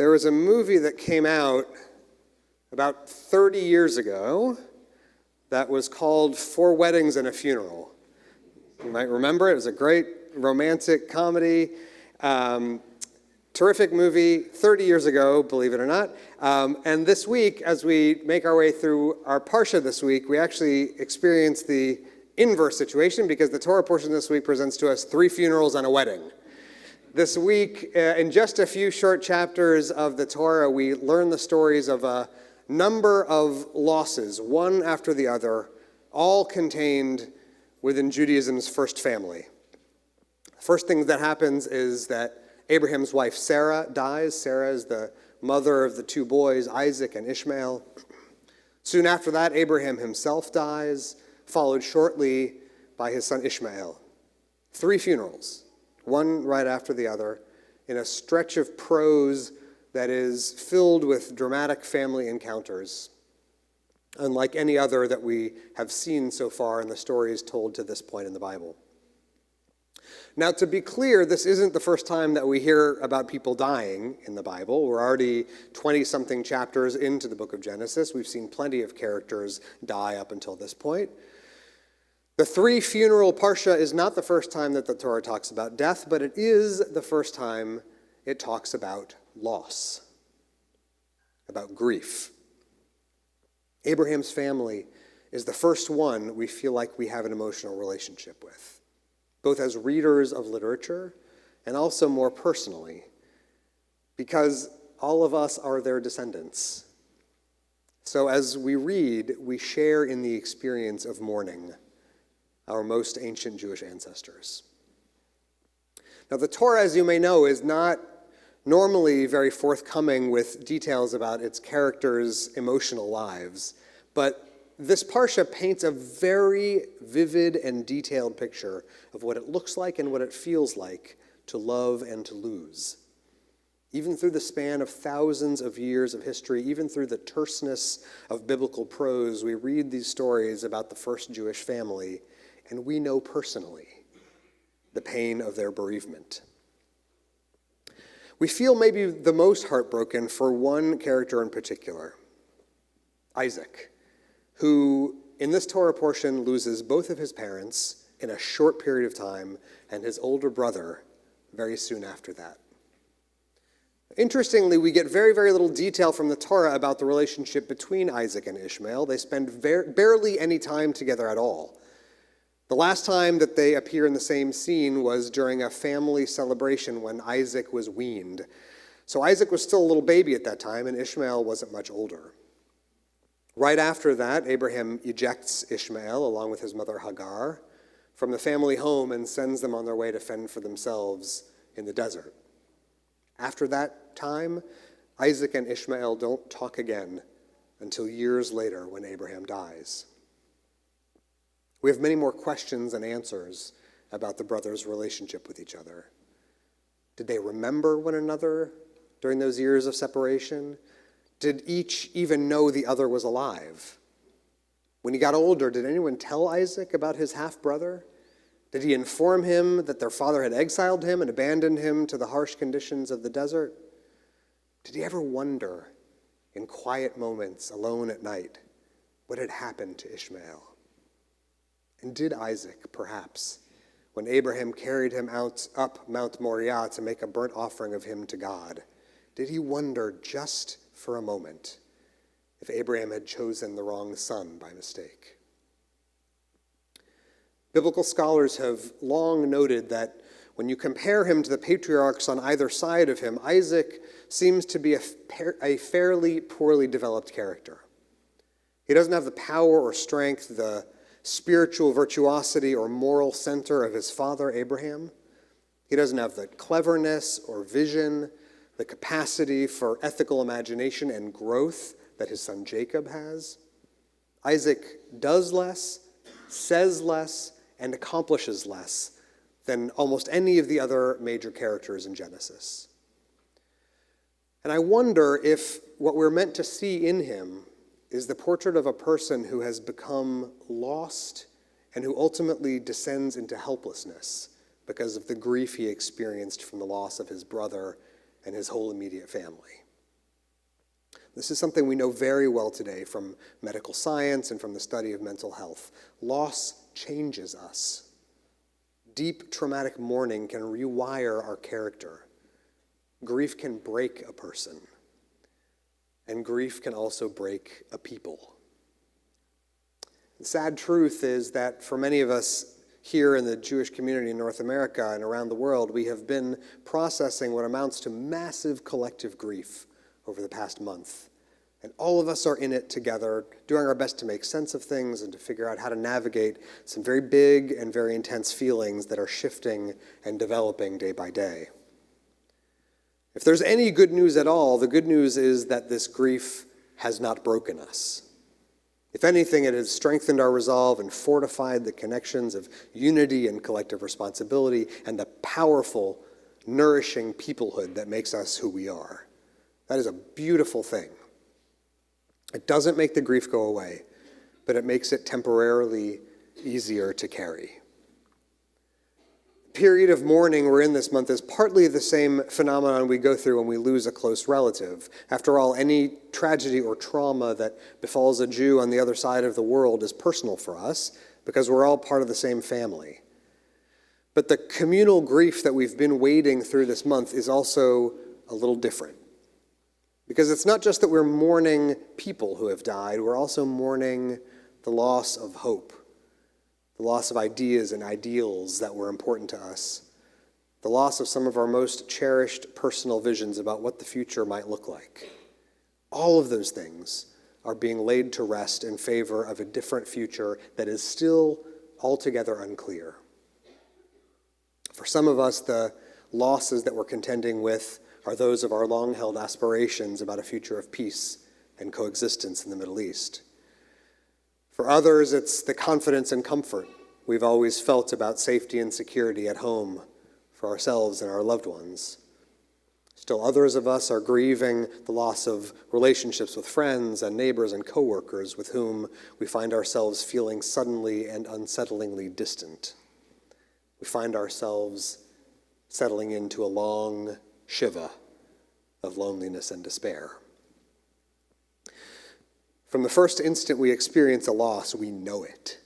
There was a movie that came out about 30 years ago that was called Four Weddings and a Funeral. You might remember it. It was a great romantic comedy. Terrific movie, 30 years ago, believe it or not. And this week, as we make our way through our Parsha this week, we actually experience the inverse situation because the Torah portion this week presents to us 3 funerals and a wedding. This week, in just a few short chapters of the Torah, we learn the stories of a number of losses, one after the other, all contained within Judaism's first family. First thing that happens is that Abraham's wife Sarah dies. Sarah is the mother of the 2 boys, Isaac and Ishmael. Soon after that, Abraham himself dies, followed shortly by his son Ishmael. 3 funerals, one right after the other, in a stretch of prose that is filled with dramatic family encounters, unlike any other that we have seen so far in the stories told to this point in the Bible. Now, to be clear, this isn't the first time that we hear about people dying in the Bible. We're already 20-something chapters into the book of Genesis. We've seen plenty of characters die up until this point. The 3 funeral Parsha is not the first time that the Torah talks about death, but it is the first time it talks about loss, about grief. Abraham's family is the first one we feel like we have an emotional relationship with, both as readers of literature and also more personally, because all of us are their descendants. So as we read, we share in the experience of mourning our most ancient Jewish ancestors. Now, the Torah, as you may know, is not normally very forthcoming with details about its characters' emotional lives, but this Parsha paints a very vivid and detailed picture of what it looks like and what it feels like to love and to lose. Even through the span of thousands of years of history, even through the terseness of biblical prose, we read these stories about the first Jewish family, and we know personally the pain of their bereavement. We feel maybe the most heartbroken for one character in particular, Isaac, who in this Torah portion loses both of his parents in a short period of time and his older brother very soon after that. Interestingly, we get very, very little detail from the Torah about the relationship between Isaac and Ishmael. They spend barely any time together at all. The last time that they appear in the same scene was during a family celebration when Isaac was weaned. So Isaac was still a little baby at that time, and Ishmael wasn't much older. Right after that, Abraham ejects Ishmael, along with his mother Hagar, from the family home and sends them on their way to fend for themselves in the desert. After that time, Isaac and Ishmael don't talk again until years later when Abraham dies. We have many more questions and answers about the brothers' relationship with each other. Did they remember one another during those years of separation? Did each even know the other was alive? When he got older, did anyone tell Isaac about his half-brother? Did he inform him that their father had exiled him and abandoned him to the harsh conditions of the desert? Did he ever wonder, in quiet moments, alone at night, what had happened to Ishmael? And did Isaac, perhaps, when Abraham carried him up Mount Moriah to make a burnt offering of him to God, did he wonder just for a moment if Abraham had chosen the wrong son by mistake? Biblical scholars have long noted that when you compare him to the patriarchs on either side of him, Isaac seems to be a fairly poorly developed character. He doesn't have the power or strength, the spiritual virtuosity or moral center of his father Abraham. He doesn't have the cleverness or vision, the capacity for ethical imagination and growth that his son Jacob has. Isaac does less, says less, and accomplishes less than almost any of the other major characters in Genesis. And I wonder if what we're meant to see in him is the portrait of a person who has become lost and who ultimately descends into helplessness because of the grief he experienced from the loss of his brother and his whole immediate family. This is something we know very well today from medical science and from the study of mental health. Loss changes us. Deep traumatic mourning can rewire our character. Grief can break a person. And grief can also break a people. The sad truth is that for many of us here in the Jewish community in North America and around the world, we have been processing what amounts to massive collective grief over the past month. And all of us are in it together, doing our best to make sense of things and to figure out how to navigate some very big and very intense feelings that are shifting and developing day by day. If there's any good news at all, the good news is that this grief has not broken us. If anything, it has strengthened our resolve and fortified the connections of unity and collective responsibility and the powerful, nourishing peoplehood that makes us who we are. That is a beautiful thing. It doesn't make the grief go away, but it makes it temporarily easier to carry. The period of mourning we're in this month is partly the same phenomenon we go through when we lose a close relative. After all, any tragedy or trauma that befalls a Jew on the other side of the world is personal for us because we're all part of the same family. But the communal grief that we've been wading through this month is also a little different. Because it's not just that we're mourning people who have died, we're also mourning the loss of hope, the loss of ideas and ideals that were important to us, the loss of some of our most cherished personal visions about what the future might look like. All of those things are being laid to rest in favor of a different future that is still altogether unclear. For some of us, the losses that we're contending with are those of our long-held aspirations about a future of peace and coexistence in the Middle East. For others, it's the confidence and comfort we've always felt about safety and security at home for ourselves and our loved ones. Still others of us are grieving the loss of relationships with friends and neighbors and coworkers with whom we find ourselves feeling suddenly and unsettlingly distant. We find ourselves settling into a long Shiva of loneliness and despair. From the first instant we experience a loss, we know it.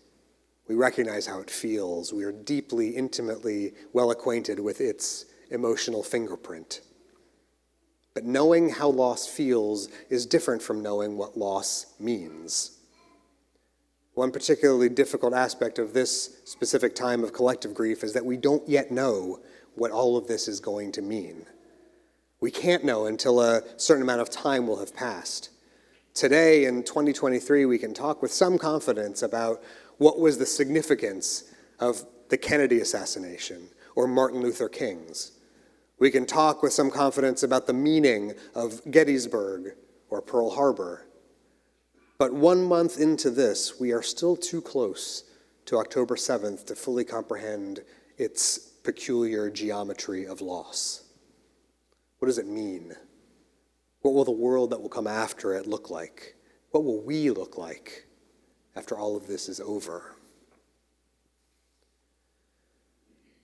We recognize how it feels. We are deeply, intimately well acquainted with its emotional fingerprint. But knowing how loss feels is different from knowing what loss means. One particularly difficult aspect of this specific time of collective grief is that we don't yet know what all of this is going to mean. We can't know until a certain amount of time will have passed. Today, in 2023, we can talk with some confidence about what was the significance of the Kennedy assassination or Martin Luther King's. We can talk with some confidence about the meaning of Gettysburg or Pearl Harbor. But 1 month into this, we are still too close to October 7th to fully comprehend its peculiar geometry of loss. What does it mean? What will the world that will come after it look like? What will we look like after all of this is over?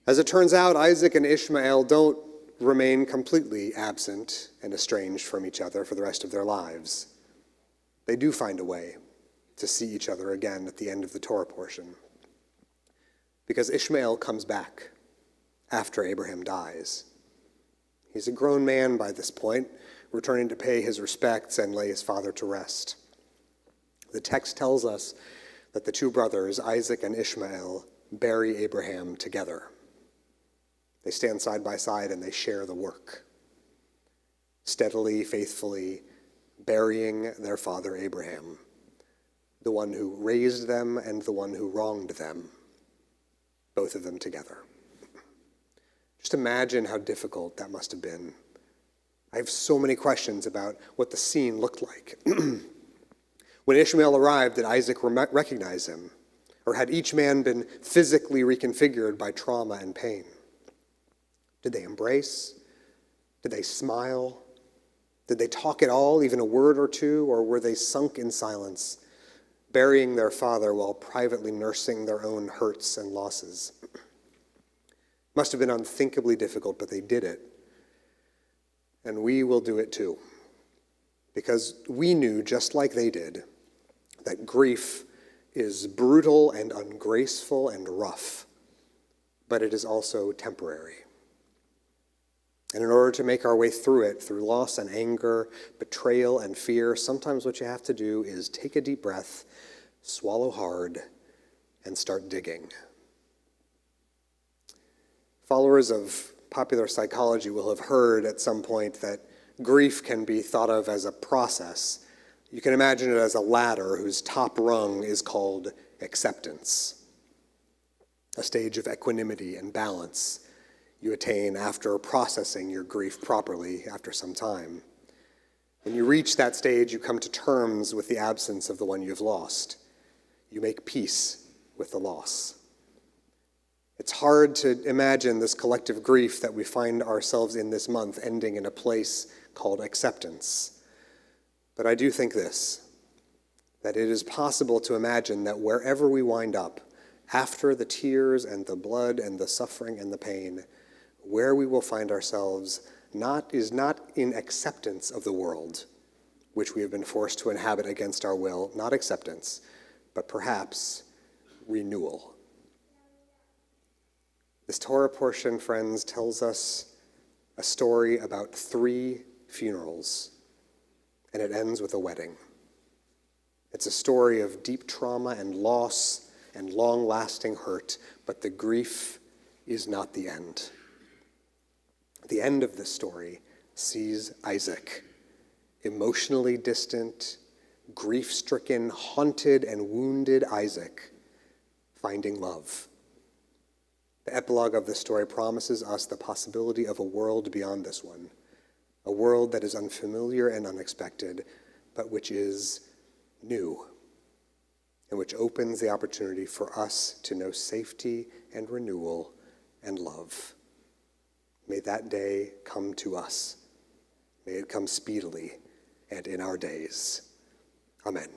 As it turns out, Isaac and Ishmael don't remain completely absent and estranged from each other for the rest of their lives. They do find a way to see each other again at the end of the Torah portion. Because Ishmael comes back after Abraham dies. He's a grown man by this point, returning to pay his respects and lay his father to rest. The text tells us that the two brothers, Isaac and Ishmael, bury Abraham together. They stand side by side and they share the work, steadily, faithfully burying their father Abraham, the one who raised them and the one who wronged them, both of them together. Just imagine how difficult that must have been. I have so many questions about what the scene looked like. When Ishmael arrived, did Isaac recognize him? Or had each man been physically reconfigured by trauma and pain? Did they embrace? Did they smile? Did they talk at all, even a word or two? Or were they sunk in silence, burying their father while privately nursing their own hurts and losses? Must have been unthinkably difficult, but they did it. And we will do it too. because we knew, just like they did, that grief is brutal and ungraceful and rough, but it is also temporary. And in order to make our way through it, through loss and anger, betrayal and fear, sometimes what you have to do is take a deep breath, swallow hard, and start digging. Followers of popular psychology will have heard at some point that grief can be thought of as a process. You can imagine it as a ladder whose top rung is called acceptance, a stage of equanimity and balance you attain after processing your grief properly after some time. When you reach that stage, you come to terms with the absence of the one you've lost. You make peace with the loss. It's hard to imagine this collective grief that we find ourselves in this month ending in a place called acceptance. But I do think this, that it is possible to imagine that wherever we wind up, after the tears and the blood and the suffering and the pain, where we will find ourselves is not in acceptance of the world, which we have been forced to inhabit against our will, not acceptance, but perhaps renewal. This Torah portion, friends, tells us a story about 3 funerals, and it ends with a wedding. It's a story of deep trauma and loss and long-lasting hurt, but the grief is not the end. The end of this story sees Isaac, emotionally distant, grief-stricken, haunted, and wounded Isaac, finding love. The epilogue of this story promises us the possibility of a world beyond this one, a world that is unfamiliar and unexpected, but which is new, and which opens the opportunity for us to know safety and renewal and love. May that day come to us. May it come speedily and in our days. Amen.